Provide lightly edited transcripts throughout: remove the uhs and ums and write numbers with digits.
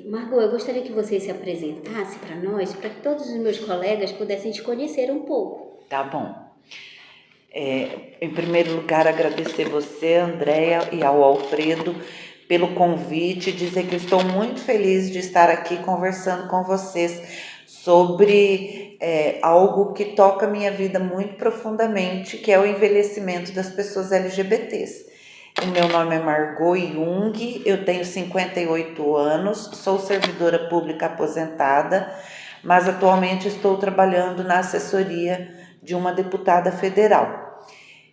Margot, eu gostaria que você se apresentasse para nós, para que todos os meus colegas pudessem te conhecer um pouco. Tá bom. Em primeiro lugar, agradecer você, Andréia, e ao Alfredo pelo convite, dizer que eu estou muito feliz de estar aqui conversando com vocês sobre algo que toca a minha vida muito profundamente, que é o envelhecimento das pessoas LGBTs. O meu nome é Margot Jung, eu tenho 58 anos, sou servidora pública aposentada, mas atualmente estou trabalhando na assessoria de uma deputada federal.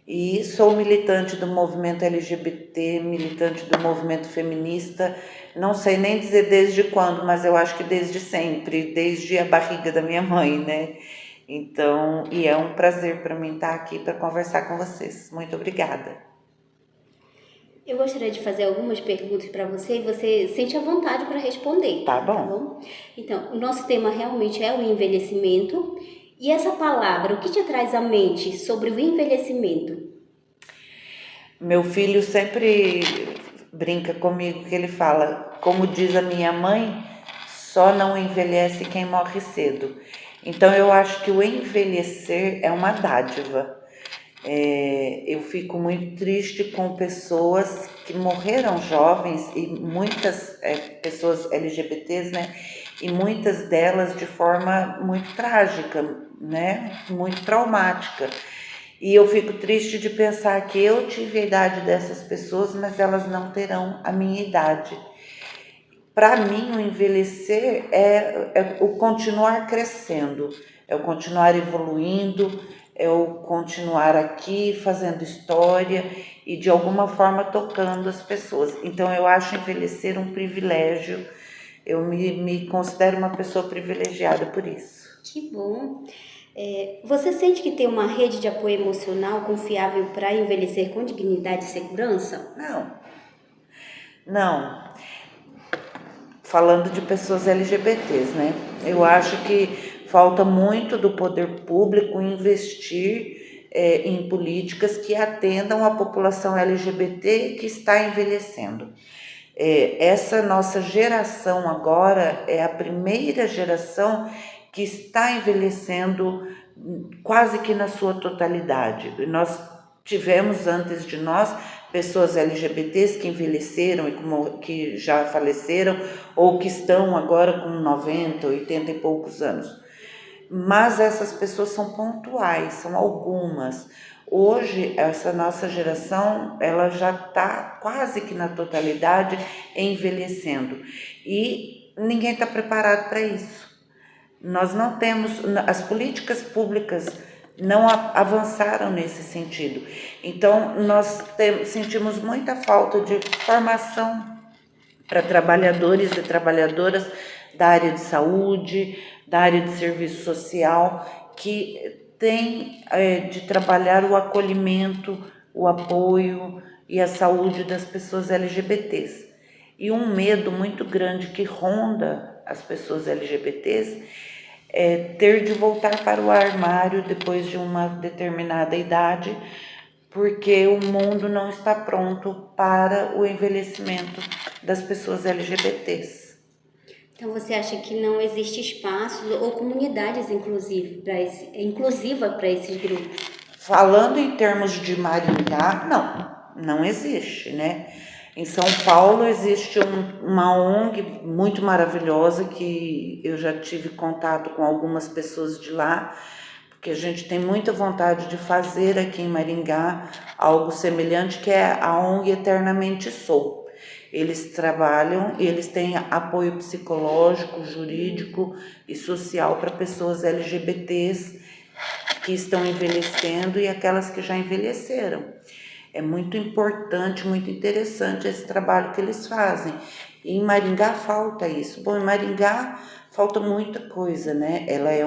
E sou militante do movimento LGBT, militante do movimento feminista, não sei nem dizer desde quando, mas eu acho que desde sempre, desde a barriga da minha mãe, né? Então, e é um prazer para mim estar aqui para conversar com vocês. Muito obrigada. Eu gostaria de fazer algumas perguntas para você e você sente à vontade para responder. Tá bom? Tá bom? Então, o nosso tema realmente é o envelhecimento. E essa palavra, o que te traz à mente sobre o envelhecimento? Meu filho sempre brinca comigo que ele fala, como diz a minha mãe, só não envelhece quem morre cedo. Então eu acho que o envelhecer é uma dádiva. Eu fico muito triste com pessoas que morreram jovens e muitas pessoas LGBTs, né? E muitas delas de forma muito trágica, né? Muito traumática. E eu fico triste de pensar que eu tive a idade dessas pessoas, mas elas não terão a minha idade. Para mim, o envelhecer é o continuar crescendo, é o continuar evoluindo, é o continuar aqui fazendo história e de alguma forma tocando as pessoas. Então, eu acho envelhecer um privilégio, eu me considero uma pessoa privilegiada por isso. Que bom! Você sente que tem uma rede de apoio emocional confiável para envelhecer com dignidade e segurança? Não. Falando de pessoas LGBTs, né? Eu acho que falta muito do poder público investir em políticas que atendam a população LGBT que está envelhecendo. Essa nossa geração agora é a primeira geração que está envelhecendo quase que na sua totalidade. Nós tivemos antes de nós pessoas LGBTs que envelheceram e que já faleceram ou que estão agora com 90, 80 e poucos anos. Mas essas pessoas são pontuais, são algumas. Hoje, essa nossa geração, ela já está quase que na totalidade envelhecendo. E ninguém está preparado para isso. Nós não temos, as políticas públicas não avançaram nesse sentido. Então, nós sentimos muita falta de formação para trabalhadores e trabalhadoras da área de saúde, da área de serviço social, que tem de trabalhar o acolhimento, o apoio e a saúde das pessoas LGBTs. E um medo muito grande que ronda as pessoas LGBTs é ter de voltar para o armário depois de uma determinada idade, porque o mundo não está pronto para o envelhecimento das pessoas LGBTs. Então você acha que não existe espaço ou comunidades inclusiva para esses grupos? Falando em termos de Maringá, não existe, né? Em São Paulo existe uma ONG muito maravilhosa que eu já tive contato com algumas pessoas de lá, porque a gente tem muita vontade de fazer aqui em Maringá algo semelhante, que é a ONG Eternamente Sou. Eles trabalham e eles têm apoio psicológico, jurídico e social para pessoas LGBTs que estão envelhecendo e aquelas que já envelheceram. É muito importante, muito interessante esse trabalho que eles fazem. E em Maringá falta isso. Bom, em Maringá falta muita coisa, né? Ela é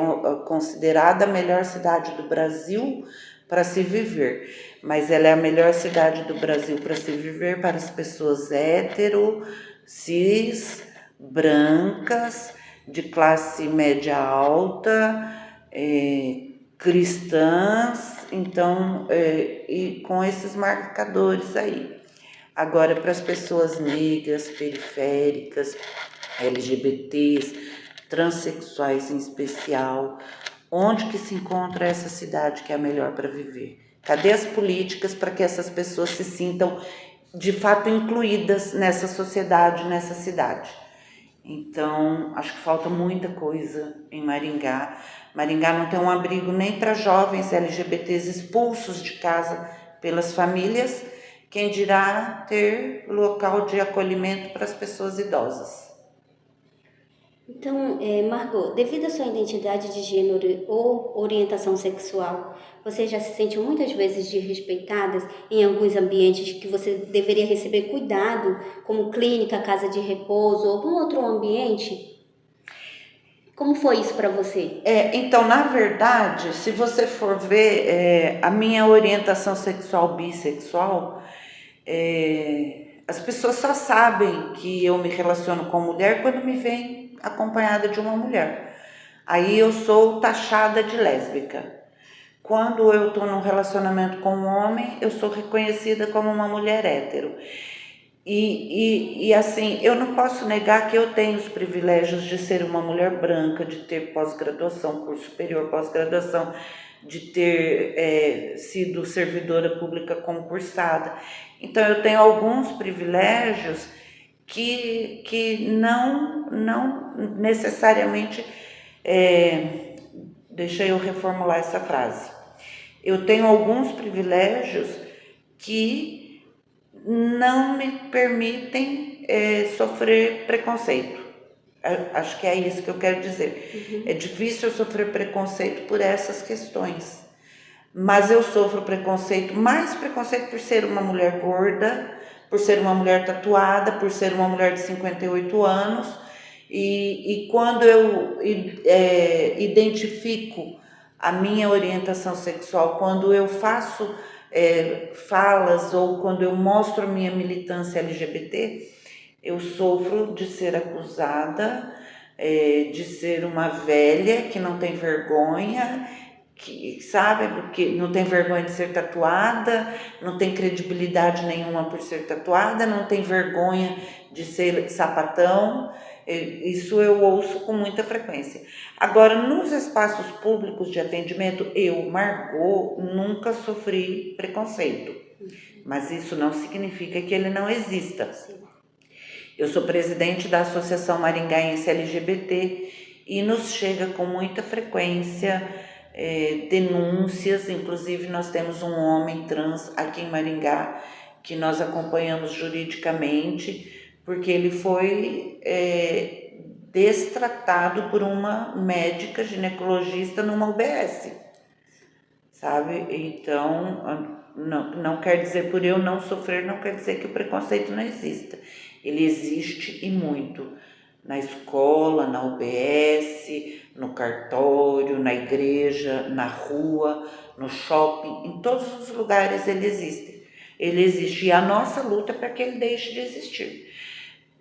considerada a melhor cidade do Brasil para se viver, mas ela é a melhor cidade do Brasil para se viver para as pessoas hétero, cis, brancas, de classe média alta, cristãs, então, e com esses marcadores aí. Agora, para as pessoas negras, periféricas, LGBTs, transexuais em especial. Onde que se encontra essa cidade que é a melhor para viver? Cadê as políticas para que essas pessoas se sintam de fato incluídas nessa sociedade, nessa cidade? Então, acho que falta muita coisa em Maringá. Maringá não tem um abrigo nem para jovens LGBTs expulsos de casa pelas famílias, quem dirá ter local de acolhimento para as pessoas idosas. Então, Margot, devido à sua identidade de gênero ou orientação sexual, você já se sentiu muitas vezes desrespeitada em alguns ambientes que você deveria receber cuidado, como clínica, casa de repouso ou algum outro ambiente? Como foi isso para você? Então, na verdade, se você for ver a minha orientação sexual bissexual, as pessoas só sabem que eu me relaciono com mulher quando me veem acompanhada de uma mulher. Aí eu sou taxada de lésbica. Quando eu estou num relacionamento com um homem, eu sou reconhecida como uma mulher hétero. E assim, eu não posso negar que eu tenho os privilégios de ser uma mulher branca, de ter pós-graduação, curso superior, pós-graduação, de ter sido servidora pública concursada. Então, eu tenho alguns privilégios que não necessariamente. Deixa eu reformular essa frase. Eu tenho alguns privilégios que não me permitem sofrer preconceito. Acho que é isso que eu quero dizer. É difícil eu sofrer preconceito por essas questões. Mas eu sofro preconceito, mais preconceito por ser uma mulher gorda, por ser uma mulher tatuada, por ser uma mulher de 58 anos. E quando eu identifico a minha orientação sexual, quando eu faço falas ou quando eu mostro a minha militância LGBT, eu sofro de ser acusada de ser uma velha que não tem vergonha, que sabe, porque não tem vergonha de ser tatuada, não tem credibilidade nenhuma por ser tatuada, não tem vergonha de ser sapatão. Isso eu ouço com muita frequência. Agora, nos espaços públicos de atendimento, eu, Margot, nunca sofri preconceito, mas isso não significa que ele não exista. Eu sou presidente da Associação Maringaense LGBT e nos chega com muita frequência denúncias, inclusive nós temos um homem trans aqui em Maringá que nós acompanhamos juridicamente porque ele foi destratado por uma médica ginecologista numa UBS, sabe? Então, não quer dizer, por eu não sofrer, não quer dizer que o preconceito não exista. Ele existe e muito. Na escola, na UBS, no cartório, na igreja, na rua, no shopping, em todos os lugares ele existe. Ele existe e a nossa luta é para que ele deixe de existir.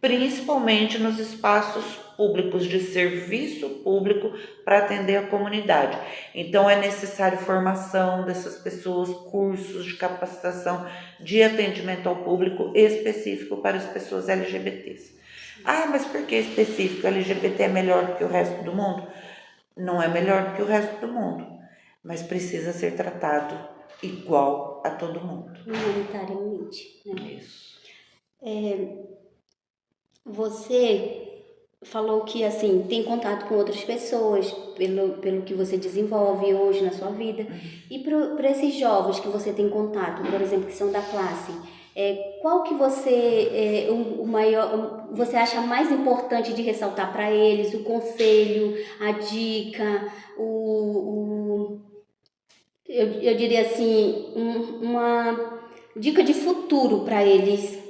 Principalmente nos espaços públicos de serviço público para atender a comunidade. Então é necessário formação dessas pessoas, cursos de capacitação de atendimento ao público específico para as pessoas LGBTs. Ah, mas por que específico? LGBT é melhor do que o resto do mundo? Não é melhor do que o resto do mundo, mas precisa ser tratado igual a todo mundo. Humanitariamente, né? Isso. Você falou que assim tem contato com outras pessoas pelo que você desenvolve hoje na sua vida. E para esses jovens que você tem contato, por exemplo, que são da classe, qual que você o maior você acha mais importante de ressaltar para eles? O conselho, a dica, eu diria assim, uma dica de futuro para eles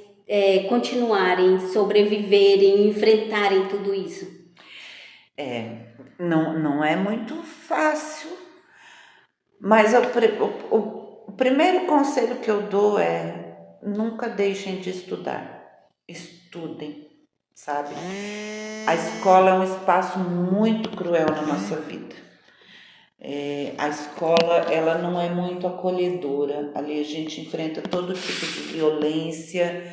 continuarem, sobreviverem, enfrentarem tudo isso. Não é muito fácil, mas o primeiro conselho que eu dou é nunca deixem de estudar, estudem, sabe? A escola é um espaço muito cruel na nossa vida. A escola, ela não é muito acolhedora, ali a gente enfrenta todo tipo de violência,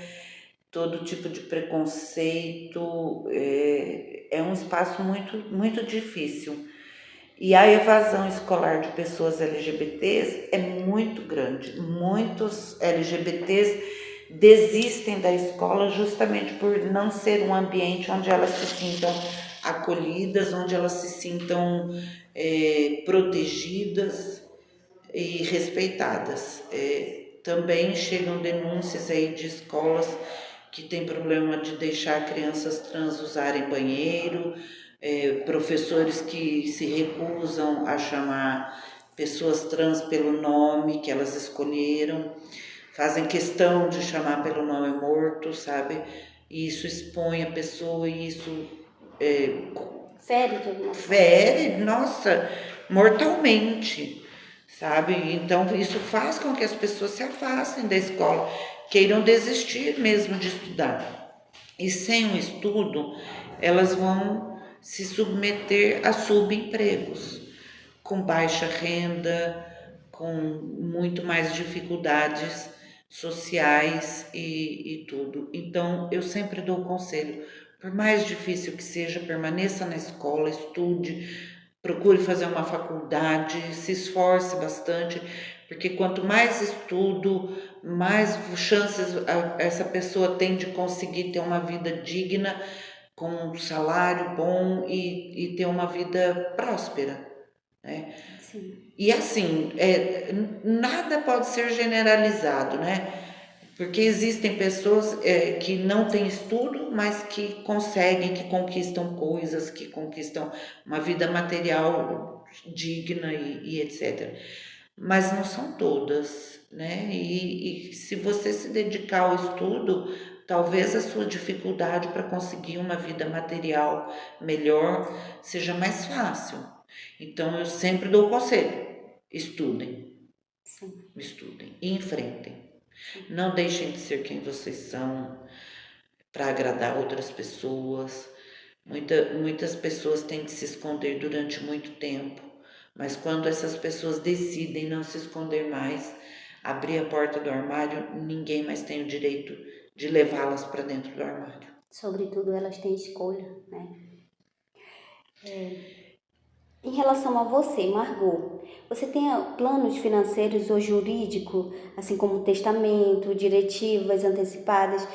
todo tipo de preconceito, é um espaço muito difícil. E a evasão escolar de pessoas LGBTs é muito grande. Muitos LGBTs desistem da escola justamente por não ser um ambiente onde elas se sintam acolhidas, onde elas se sintam protegidas e respeitadas. Também chegam denúncias aí de escolas que têm problema de deixar crianças trans usarem banheiro, professores que se recusam a chamar pessoas trans pelo nome que elas escolheram, fazem questão de chamar pelo nome morto, sabe? E isso expõe a pessoa e isso Fere de alguma forma. fere, nossa, mortalmente, sabe? Então isso faz com que as pessoas se afastem da escola, queiram desistir mesmo de estudar. E sem o estudo, elas vão se submeter a subempregos, com baixa renda, com muito mais dificuldades sociais e tudo. Então, eu sempre dou o conselho, por mais difícil que seja, permaneça na escola, estude, procure fazer uma faculdade, se esforce bastante, porque quanto mais estudo, mais chances essa pessoa tem de conseguir ter uma vida digna, com um salário bom e ter uma vida próspera, né? Sim. E assim, nada pode ser generalizado, né? Porque existem pessoas que não têm estudo, mas que conseguem, que conquistam coisas, que conquistam uma vida material digna e etc. Mas não são todas, né? E se você se dedicar ao estudo, talvez a sua dificuldade para conseguir uma vida material melhor seja mais fácil. Então eu sempre dou o conselho: estudem, Sim. estudem e enfrentem. Não deixem de ser quem vocês são para agradar outras pessoas. Muitas pessoas têm que se esconder durante muito tempo, mas quando essas pessoas decidem não se esconder mais, abrir a porta do armário, ninguém mais tem o direito de levá-las para dentro do armário. Sobretudo, elas têm escolha, né? Em relação a você, Margot, você tem planos financeiros ou jurídicos, assim como testamento, diretivas antecipadas,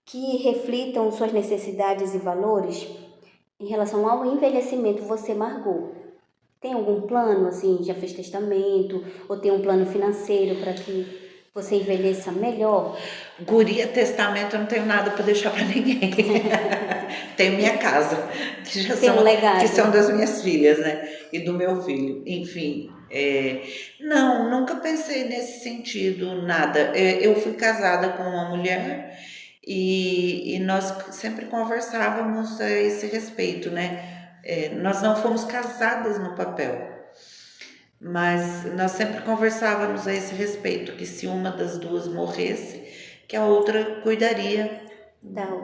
que reflitam suas necessidades e valores? Em relação ao envelhecimento, você, Margot, tem algum plano, assim, já fez testamento, ou tem um plano financeiro para que você envelheça melhor? Guria, testamento, eu não tenho nada para deixar para ninguém. Tenho minha casa, que já Tem um legado. que são das minhas filhas, né? E do meu filho. Enfim, não, nunca pensei nesse sentido, nada. Eu fui casada com uma mulher e nós sempre conversávamos a esse respeito, né? Nós não fomos casadas no papel, mas nós sempre conversávamos a esse respeito, que se uma das duas morresse, que a outra cuidaria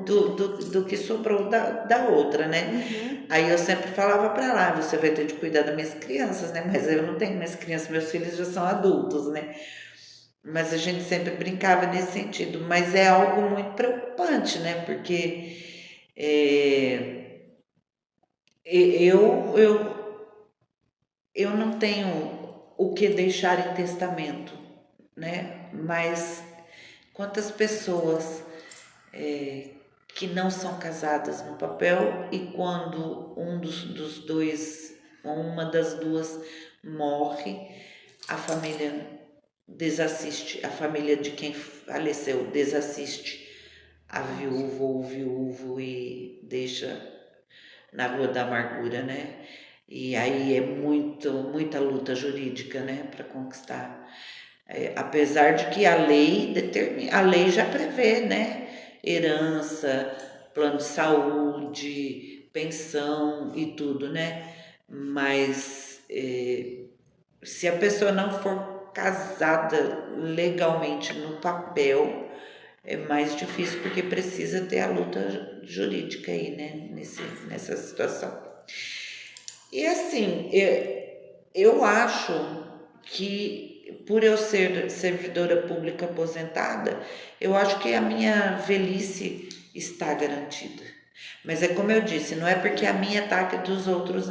do que sobrou da outra, né? Uhum. Aí eu sempre falava para lá, você vai ter de cuidar das minhas crianças, né? Mas eu não tenho minhas crianças, meus filhos já são adultos, né? Mas a gente sempre brincava nesse sentido. Mas é algo muito preocupante, né? Porque eu não tenho o que deixar em testamento, né? Mas quantas pessoas que não são casadas no papel e quando um dos dois, ou uma das duas morre, a família desassiste, a família de quem faleceu desassiste a viúva ou o viúvo e deixa na rua da amargura, né? E aí é muita luta jurídica, né, para conquistar. Apesar de que a lei determina, a lei já prevê, né, herança, plano de saúde, pensão e tudo, né? Mas se a pessoa não for casada legalmente no papel, é mais difícil porque precisa ter a luta jurídica aí, né, nessa situação. E assim, eu acho que por eu ser servidora pública aposentada, eu acho que a minha velhice está garantida. Mas é como eu disse, não é porque a minha tá que dos outros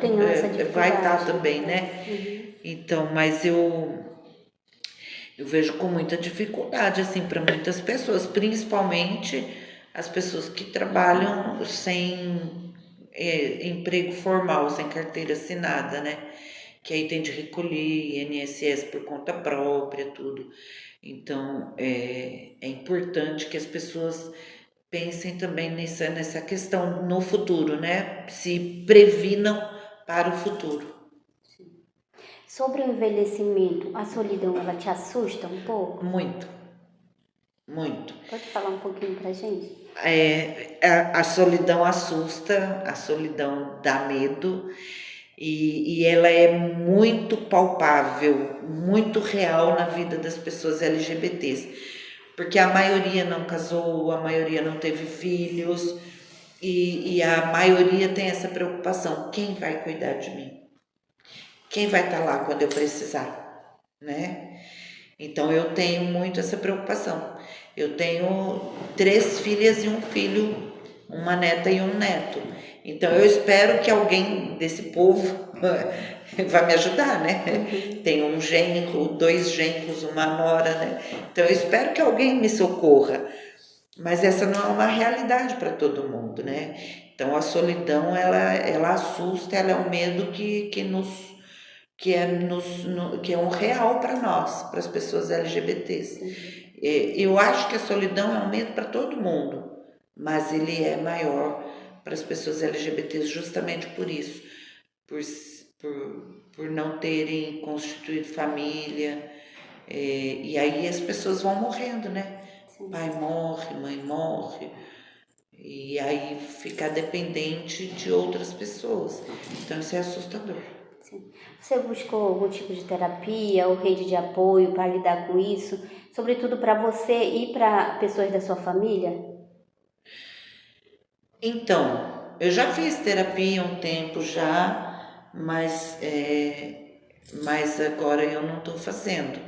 Tenham essa vai estar dificuldade. também, né? Então, mas eu vejo com muita dificuldade, assim, para muitas pessoas, principalmente as pessoas que trabalham sem emprego formal, sem carteira assinada, né? Que aí tem de recolher INSS por conta própria, tudo. Então, é importante que as pessoas pensem também nessa questão no futuro, né? Se previnam para o futuro. Sobre o envelhecimento, a solidão, ela te assusta um pouco? Muito, muito. Pode falar um pouquinho pra gente? A solidão assusta, a solidão dá medo e ela é muito palpável, muito real na vida das pessoas LGBTs, porque a maioria não casou, a maioria não teve filhos e a maioria tem essa preocupação: quem vai cuidar de mim? Quem vai estar lá quando eu precisar, né? Então eu tenho muito essa preocupação. Eu tenho 3 filhas e um filho, uma neta e um neto. Então eu espero que alguém desse povo vá me ajudar, né? Tenho um genro, 2 genros, uma nora, né? Então eu espero que alguém me socorra. Mas essa não é uma realidade para todo mundo, né? Então a solidão ela assusta, ela é um medo que é um real para nós, para as pessoas LGBTs. Eu acho que a solidão é um medo para todo mundo, mas ele é maior para as pessoas LGBTs justamente por isso, por, por não terem constituído família, e aí as pessoas vão morrendo, né? Pai morre, mãe morre, e aí ficar dependente de outras pessoas. Então isso é assustador. Sim. Você buscou algum tipo de terapia ou rede de apoio para lidar com isso? Sobretudo para você e para pessoas da sua família? Então, eu já fiz terapia um tempo já, mas agora eu não estou fazendo.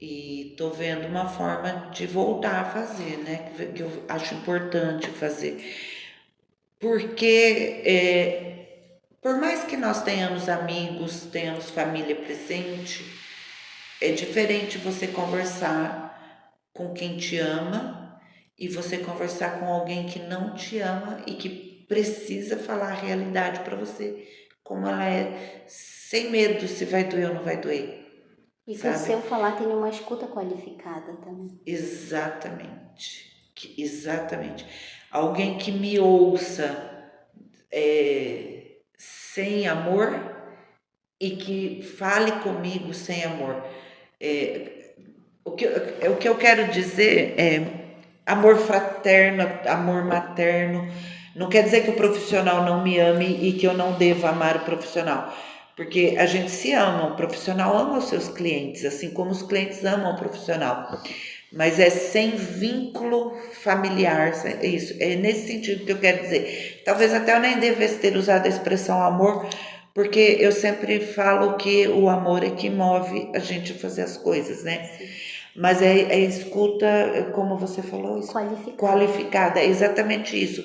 E estou vendo uma forma de voltar a fazer, né? Que eu acho importante fazer. Porque por mais que nós tenhamos amigos, tenhamos família presente, é diferente você conversar com quem te ama e você conversar com alguém que não te ama e que precisa falar a realidade para você, como ela é, sem medo se vai doer ou não vai doer, E que o sabe? seu falar tenha uma escuta qualificada também. Exatamente. Alguém que me ouça sem amor e que fale comigo sem amor. O que eu quero dizer é amor fraterno, amor materno. Não quer dizer que o profissional não me ame e que eu não deva amar o profissional. Porque a gente se ama, o profissional ama os seus clientes, assim como os clientes amam o profissional. Mas é sem vínculo familiar, é isso, é nesse sentido que eu quero dizer. Talvez até eu nem devesse ter usado a expressão amor, porque eu sempre falo que o amor é que move a gente a fazer as coisas, né? Mas é escuta, como você falou, qualificada, é exatamente isso.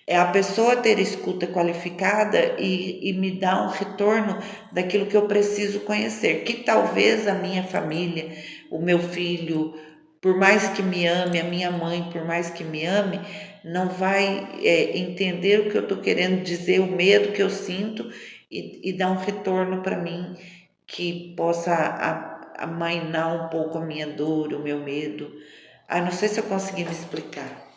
É a pessoa ter escuta qualificada e me dar um retorno daquilo que eu preciso conhecer, que talvez a minha família, o meu filho, por mais que me ame, a minha mãe, por mais que me ame, não vai entender o que eu estou querendo dizer, o medo que eu sinto e dar um retorno para mim que possa amainar um pouco a minha dor, o meu medo. Ah, não sei se eu consegui me explicar.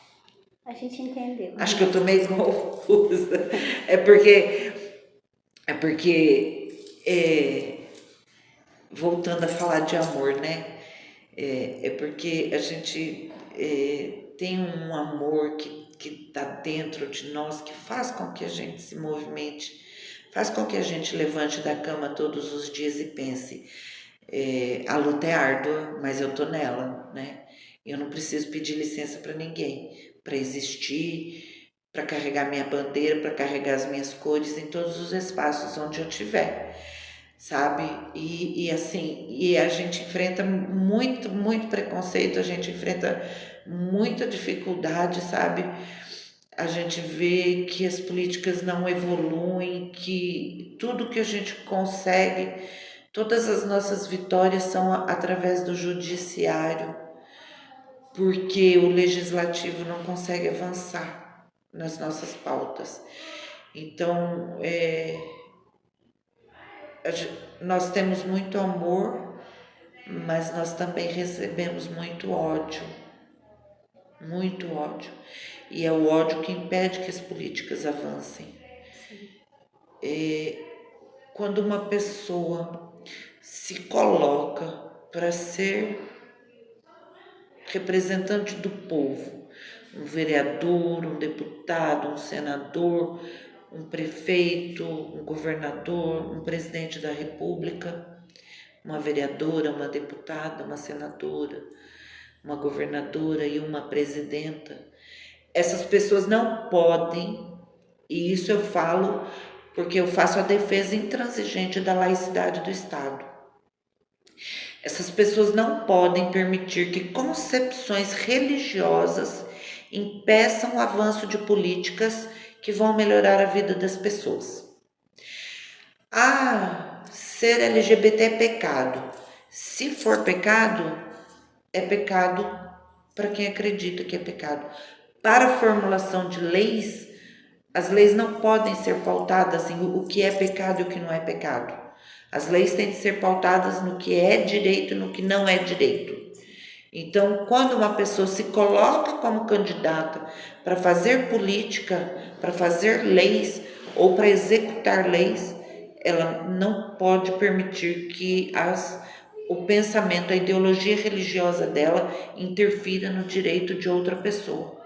A gente entendeu. Acho que eu tô meio confusa. É porque voltando a falar de amor, né? É porque a gente tem um amor que tá dentro de nós, que faz com que a gente se movimente, faz com que a gente levante da cama todos os dias e pense: a luta é árdua, mas eu tô nela, né? Eu não preciso pedir licença para ninguém, para existir, para carregar minha bandeira, para carregar as minhas cores em todos os espaços onde eu estiver. sabe? E assim, e a gente enfrenta muito preconceito, a gente enfrenta muita dificuldade, sabe? A gente vê que as políticas não evoluem, que tudo que a gente consegue, todas as nossas vitórias são através do judiciário, porque o legislativo não consegue avançar nas nossas pautas. Então, nós temos muito amor, mas nós também recebemos muito ódio, muito ódio. E é o ódio que impede que as políticas avancem. Quando uma pessoa se coloca para ser representante do povo, um vereador, um deputado, um senador, um prefeito, um governador, um presidente da república, uma vereadora, uma deputada, uma senadora, uma governadora e uma presidenta. Essas pessoas não podem, e isso eu falo porque eu faço a defesa intransigente da laicidade do Estado. Essas pessoas não podem permitir que concepções religiosas impeçam o avanço de políticas que vão melhorar a vida das pessoas. Ser LGBT é pecado. Se for pecado, é pecado para quem acredita que é pecado. Para a formulação de leis, as leis não podem ser pautadas em o que é pecado e o que não é pecado. As leis têm de ser pautadas no que é direito e no que não é direito. Então, quando uma pessoa se coloca como candidata para fazer política, para fazer leis ou para executar leis, ela não pode permitir que o pensamento, a ideologia religiosa dela interfira no direito de outra pessoa.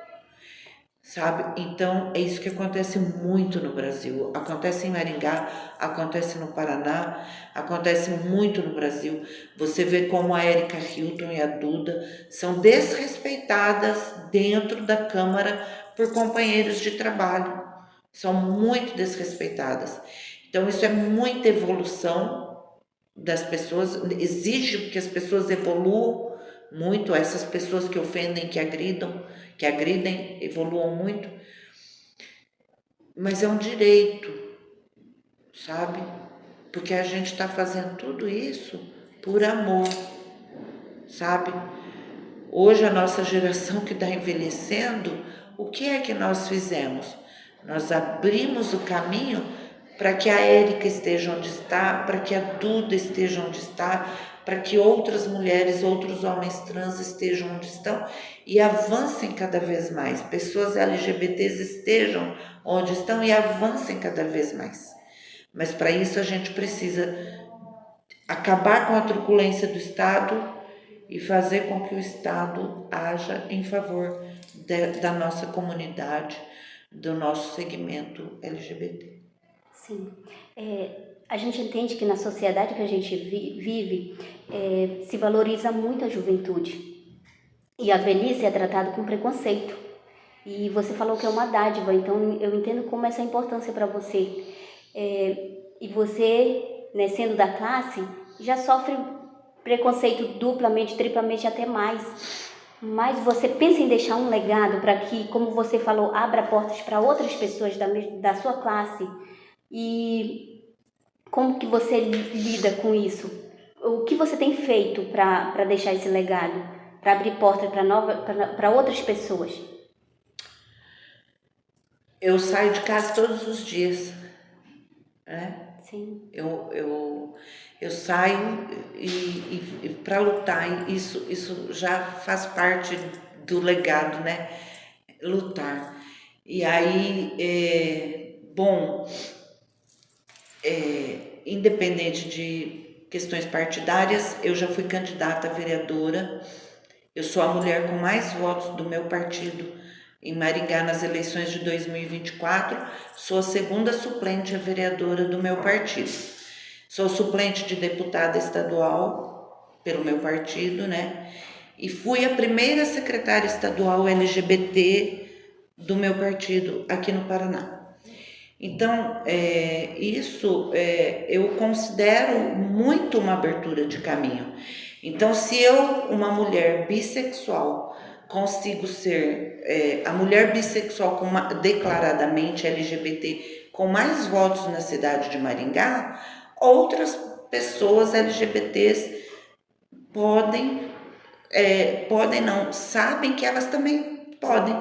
Sabe? Então, é isso que acontece muito no Brasil. Acontece em Maringá, acontece no Paraná, acontece muito no Brasil. Você vê como a Erika Hilton e a Duda são desrespeitadas dentro da Câmara por companheiros de trabalho. São muito desrespeitadas. Então, isso é muita evolução das pessoas, exige que as pessoas evoluam muito, essas pessoas que ofendem, que agridem, evoluam muito, mas é um direito, sabe? Porque a gente está fazendo tudo isso por amor, sabe? Hoje a nossa geração que está envelhecendo, o que é que nós fizemos? Nós abrimos o caminho para que a Érica esteja onde está, para que a Duda esteja onde está, para que outras mulheres, outros homens trans estejam onde estão e avancem cada vez mais. Pessoas LGBTs estejam onde estão e avancem cada vez mais. Mas para isso a gente precisa acabar com a truculência do Estado e fazer com que o Estado haja em favor da nossa comunidade, do nosso segmento LGBT. Sim. A gente entende que na sociedade que a gente vive, se valoriza muito a juventude. E a velhice é tratada com preconceito. E você falou que é uma dádiva, então eu entendo como essa importância para você. E você, né, sendo da classe, já sofre preconceito duplamente, triplamente, até mais. Mas você pensa em deixar um legado para que, como você falou, abra portas para outras pessoas da sua classe. E como que você lida com isso? O que você tem feito para deixar esse legado, para abrir portas para outras pessoas? Eu saio de casa todos os dias, né? Sim. Eu saio e para lutar, isso já faz parte do legado, né? Lutar. E aí, independente de questões partidárias, eu já fui candidata a vereadora. Eu sou a mulher com mais votos do meu partido em Maringá nas eleições de 2024. Sou a segunda suplente a vereadora do meu partido. Sou suplente de deputada estadual pelo meu partido, né? E fui a primeira secretária estadual LGBT do meu partido aqui no Paraná. Então, isso eu considero muito uma abertura de caminho. Então, se eu, uma mulher bissexual, consigo ser a mulher bissexual declaradamente LGBT com mais votos na cidade de Maringá, outras pessoas LGBTs podem, podem não, sabem que elas também podem,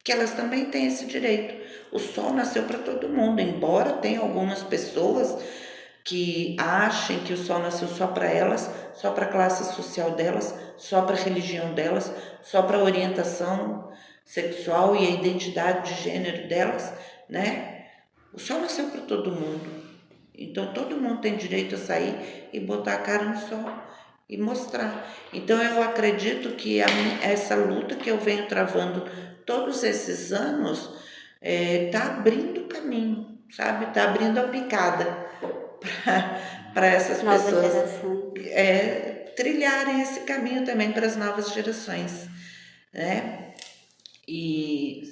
que elas também têm esse direito. O sol nasceu para todo mundo, embora tenha algumas pessoas que achem que o sol nasceu só para elas, só para a classe social delas, só para a religião delas, só para a orientação sexual e a identidade de gênero delas, né? O sol nasceu para todo mundo. Então todo mundo tem direito a sair e botar a cara no sol e mostrar. Então eu acredito que essa luta que eu venho travando todos esses anos tá abrindo caminho, sabe? Tá abrindo a picada para essas Novas pessoas gerações. trilharem esse caminho também para as novas gerações, né? E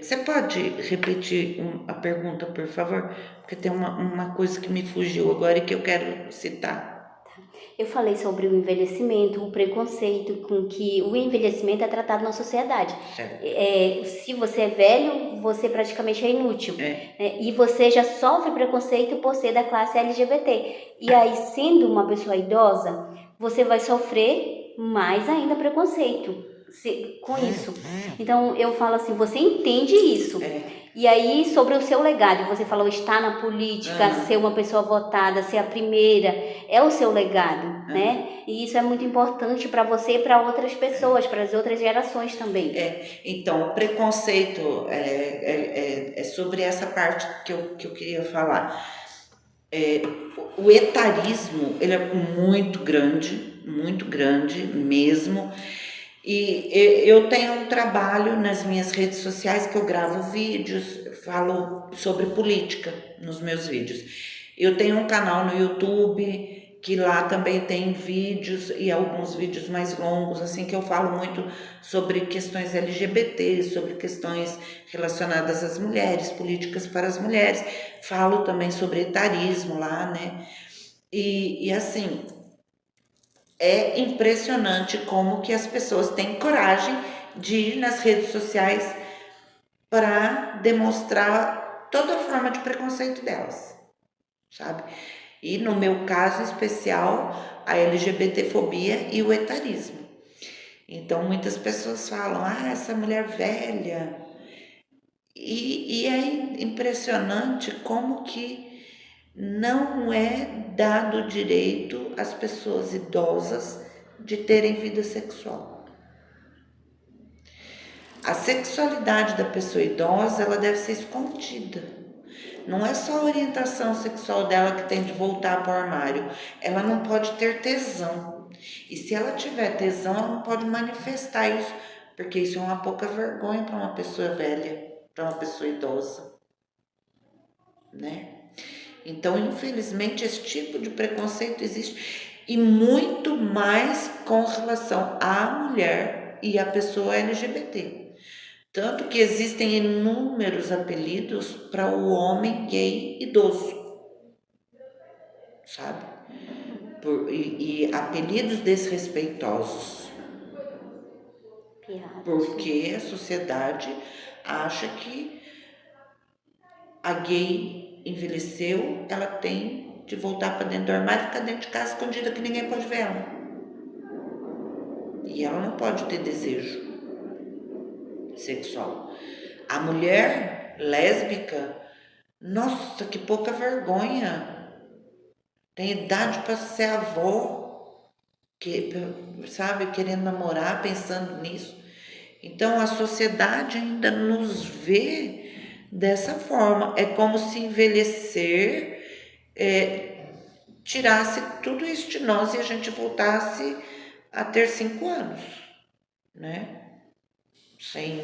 você pode repetir a pergunta, por favor? Porque tem uma coisa que me fugiu agora e que eu quero citar. Eu falei sobre o envelhecimento, o preconceito com que o envelhecimento é tratado na sociedade. Se você é velho, você praticamente é inútil. Né? E você já sofre preconceito por ser da classe LGBT. E aí, sendo uma pessoa idosa, você vai sofrer mais ainda preconceito com isso. Então, eu falo assim, você entende isso. E aí, sobre o seu legado, você falou estar na política, ser uma pessoa votada, ser a primeira, é o seu legado, né? E isso é muito importante para você e para outras pessoas, para as outras gerações também. Então, o preconceito é sobre essa parte que eu queria falar. O etarismo, ele é muito grande mesmo. E eu tenho um trabalho nas minhas redes sociais que eu gravo vídeos, falo sobre política nos meus vídeos. Eu tenho um canal no YouTube que lá também tem vídeos e alguns vídeos mais longos, assim, que eu falo muito sobre questões LGBT, sobre questões relacionadas às mulheres, políticas para as mulheres. Falo também sobre etarismo lá, né? E assim, é impressionante como que as pessoas têm coragem de ir nas redes sociais para demonstrar toda a forma de preconceito delas, sabe? E no meu caso especial, a LGBTfobia e o etarismo. Então muitas pessoas falam, essa mulher velha. E é impressionante como que não é dado direito às pessoas idosas de terem vida sexual. A sexualidade da pessoa idosa, ela deve ser escondida. Não é só a orientação sexual dela que tem de voltar para o armário. Ela não pode ter tesão. E se ela tiver tesão, ela não pode manifestar isso, porque isso é uma pouca vergonha para uma pessoa velha, para uma pessoa idosa, né? Então, infelizmente, esse tipo de preconceito existe e muito mais com relação à mulher e à pessoa LGBT. Tanto que existem inúmeros apelidos para o homem gay idoso, sabe? E apelidos desrespeitosos. Porque a sociedade acha que a gay envelheceu, ela tem de voltar para dentro do armário e ficar dentro de casa escondida que ninguém pode ver ela. E ela não pode ter desejo sexual. A mulher lésbica, nossa, que pouca vergonha. Tem idade para ser avó, sabe, querendo namorar, pensando nisso. Então a sociedade ainda nos vê dessa forma. É como se envelhecer tirasse tudo isso de nós e a gente voltasse a ter 5 anos, né? Sem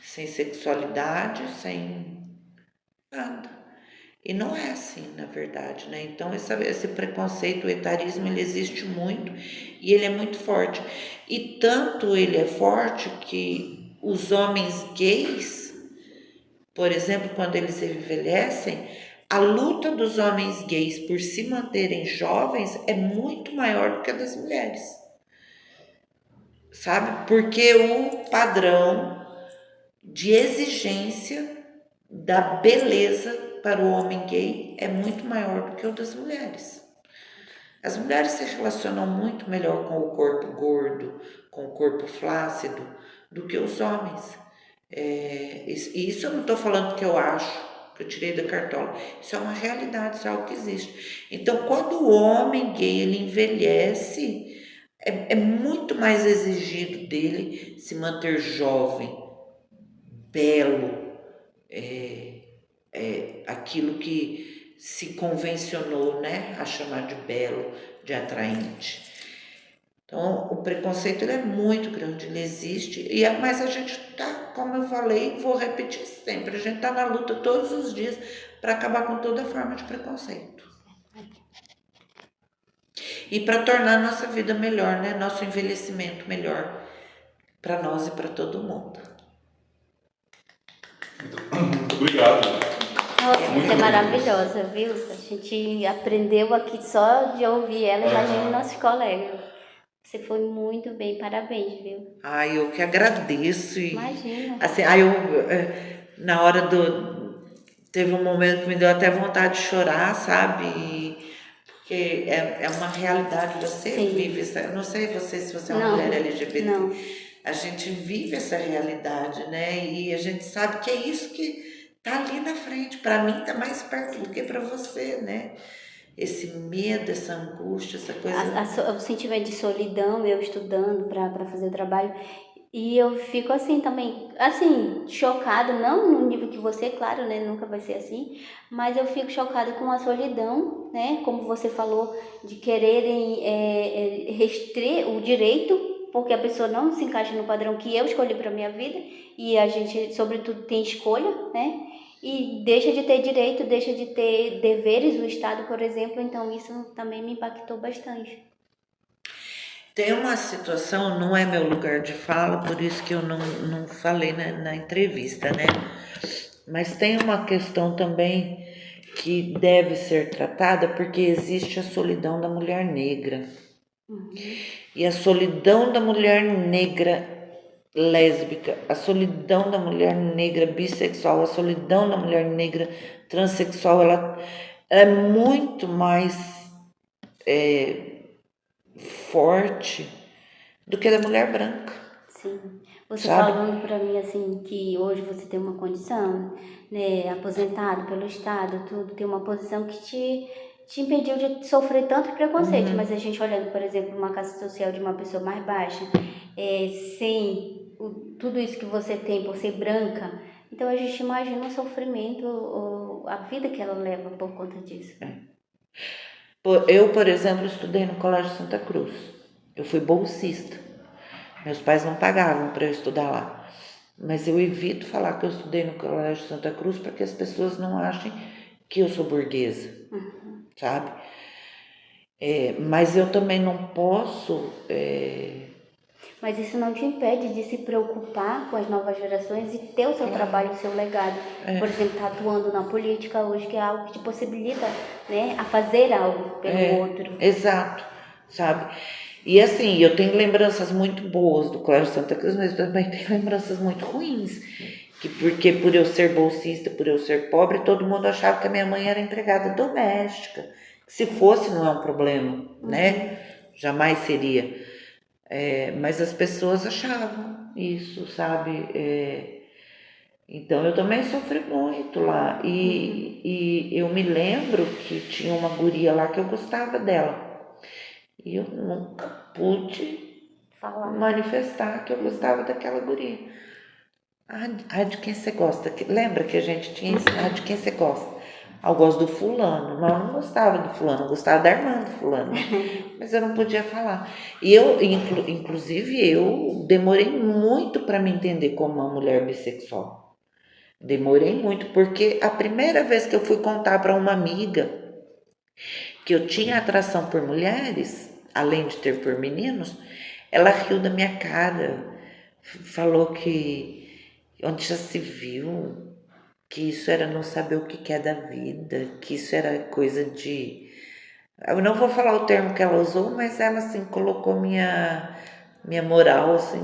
sexualidade, sem nada. E não é assim, na verdade, né? Então esse preconceito, o etarismo, ele existe muito e ele é muito forte. E tanto ele é forte que os homens gays por exemplo, quando eles envelhecem, a luta dos homens gays por se manterem jovens é muito maior do que a das mulheres, sabe? Porque o padrão de exigência da beleza para o homem gay é muito maior do que o das mulheres. As mulheres se relacionam muito melhor com o corpo gordo, com o corpo flácido, do que os homens. E isso eu não estou falando que eu acho, que eu tirei da cartola. Isso é uma realidade, isso é algo que existe. Então, quando o homem gay ele envelhece, é muito mais exigido dele se manter jovem, belo, aquilo que se convencionou, né, a chamar de belo, de atraente. Então, o preconceito ele é muito grande, ele existe, mas a gente tá, como eu falei, vou repetir sempre, a gente tá na luta todos os dias para acabar com toda forma de preconceito. E para tornar nossa vida melhor, né, nosso envelhecimento melhor para nós e para todo mundo. Muito obrigado. Nossa, você é maravilhosa, viu? A gente aprendeu aqui só de ouvir ela, imagina nossos colegas. Você foi muito bem, parabéns, viu? Ai, eu que agradeço. Imagina. Assim, na hora teve um momento que me deu até vontade de chorar, sabe? Porque é uma realidade, você Sim. vive essa. Eu não sei se você é uma Não, mulher LGBT. não. A gente vive essa realidade, né? E a gente sabe que é isso que tá ali na frente. Para mim tá mais perto do que para você, né? Esse medo, essa angústia, essa coisa. O sentimento de solidão, eu estudando para fazer o trabalho, e eu fico assim também, assim, chocada, não no nível que você, claro, né, nunca vai ser assim, mas eu fico chocada com a solidão, né, como você falou, de quererem restringir o direito, porque a pessoa não se encaixa no padrão que eu escolhi para minha vida, e a gente, sobretudo, tem escolha, né, e deixa de ter direito, deixa de ter deveres, o Estado, por exemplo, então isso também me impactou bastante. Tem uma situação, não é meu lugar de fala, por isso que eu não falei na entrevista, né? Mas tem uma questão também que deve ser tratada, porque existe a solidão da mulher negra. E a solidão da mulher negra lésbica, a solidão da mulher negra bissexual, a solidão da mulher negra transexual, ela é muito mais forte do que a da mulher branca. Sim. Você Sabe? falando para mim assim que hoje você tem uma condição, né, aposentado pelo Estado, tudo, tem uma posição que te impediu de sofrer tanto preconceito, mas a gente olhando, por exemplo, uma classe social de uma pessoa mais baixa, sem tudo isso que você tem por ser branca, então a gente imagina o sofrimento, a vida que ela leva por conta disso. Eu, por exemplo, estudei no Colégio Santa Cruz. Eu fui bolsista. Meus pais não pagavam para eu estudar lá. Mas eu evito falar que eu estudei no Colégio Santa Cruz para que as pessoas não achem que eu sou burguesa, sabe? Mas eu também não posso. Mas isso não te impede de se preocupar com as novas gerações e ter o seu trabalho, o seu legado. Por exemplo, estar atuando na política hoje, que é algo que te possibilita, né, a fazer algo pelo outro. Exato, sabe? E assim, eu tenho lembranças muito boas do Colégio Santa Cruz, mas também tenho lembranças muito ruins. Porque por eu ser bolsista, por eu ser pobre, todo mundo achava que a minha mãe era empregada doméstica. Se fosse, não é um problema, né? Jamais seria. Mas as pessoas achavam isso, sabe? Então eu também sofri muito lá. E eu me lembro que tinha uma guria lá que eu gostava dela. E eu nunca pude manifestar que eu gostava daquela guria. De quem você gosta? Lembra que a gente tinha isso? De quem você gosta? Eu gosto do fulano, mas eu não gostava do fulano, eu gostava da irmã do fulano, mas eu não podia falar. E eu, inclusive, eu demorei muito para me entender como uma mulher bissexual. Demorei muito, porque a primeira vez que eu fui contar para uma amiga que eu tinha atração por mulheres, além de ter por meninos, ela riu da minha cara, falou que onde já se viu que isso era não saber o que é da vida, que isso era coisa de... Eu não vou falar o termo que ela usou, mas ela, assim, colocou minha moral, assim,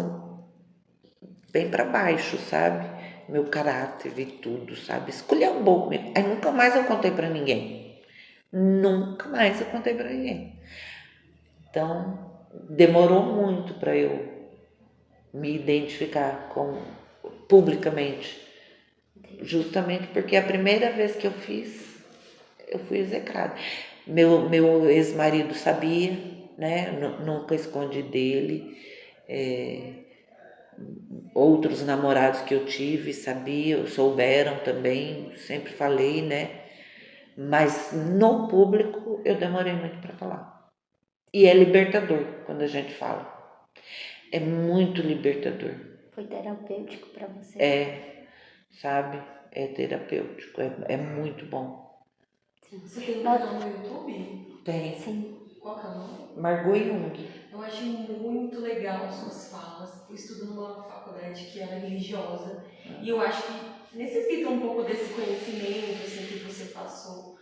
bem para baixo, sabe? Meu caráter e tudo, sabe? Esculhambou comigo. Aí nunca mais eu contei para ninguém. Nunca mais eu contei para ninguém. Então, demorou muito para eu me identificar publicamente. Justamente porque a primeira vez que eu fiz, eu fui execrada. Meu ex-marido sabia, né? Nunca escondi dele. Outros namorados que eu tive sabiam, souberam também, sempre falei, né? Mas no público eu demorei muito para falar. E é libertador quando a gente fala. É muito libertador. Foi terapêutico para você? É, sabe? É terapêutico, é muito bom. Você tem um canal no YouTube? Tem. Sim. Qual canal? Margot Jung. Eu acho muito legal suas falas. Eu estudo numa faculdade que ela é religiosa e eu acho que necessita um pouco desse conhecimento assim, que você passou.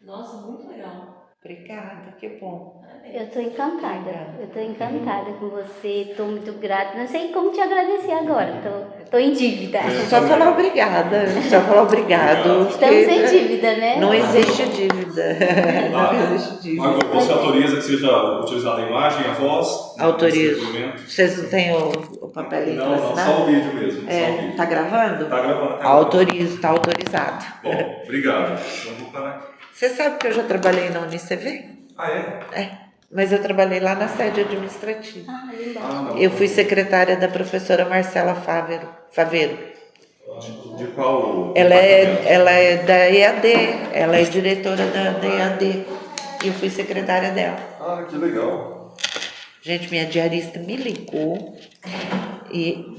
Nossa, muito legal. Obrigada, que bom. Eu estou encantada. Eu estou encantada com você. Estou muito grata. Não sei como te agradecer agora. Estou em dívida. Só falar obrigada, só falar obrigado. Estamos em dívida, né? Não existe dívida. Não existe dívida. Margot, você autoriza que seja utilizada a imagem, a voz? Autorizo. nesse depoimento? Vocês não têm o papelinho Não, pra não, assinar? só o vídeo mesmo. Só o É, vídeo. tá gravando? Tá gravando. Autorizo, tá autorizado. Bom, obrigado. Então vou parar aqui. Você sabe que eu já trabalhei na UniCV? Ah, é? É, mas eu trabalhei lá na sede administrativa. Ah, linda. Não. Eu fui secretária da professora Marcela Faveiro. De qual? Ela departamento? é da EAD, ela é diretora da EAD. E eu fui secretária dela. Ah, que legal. Gente, minha diarista me ligou e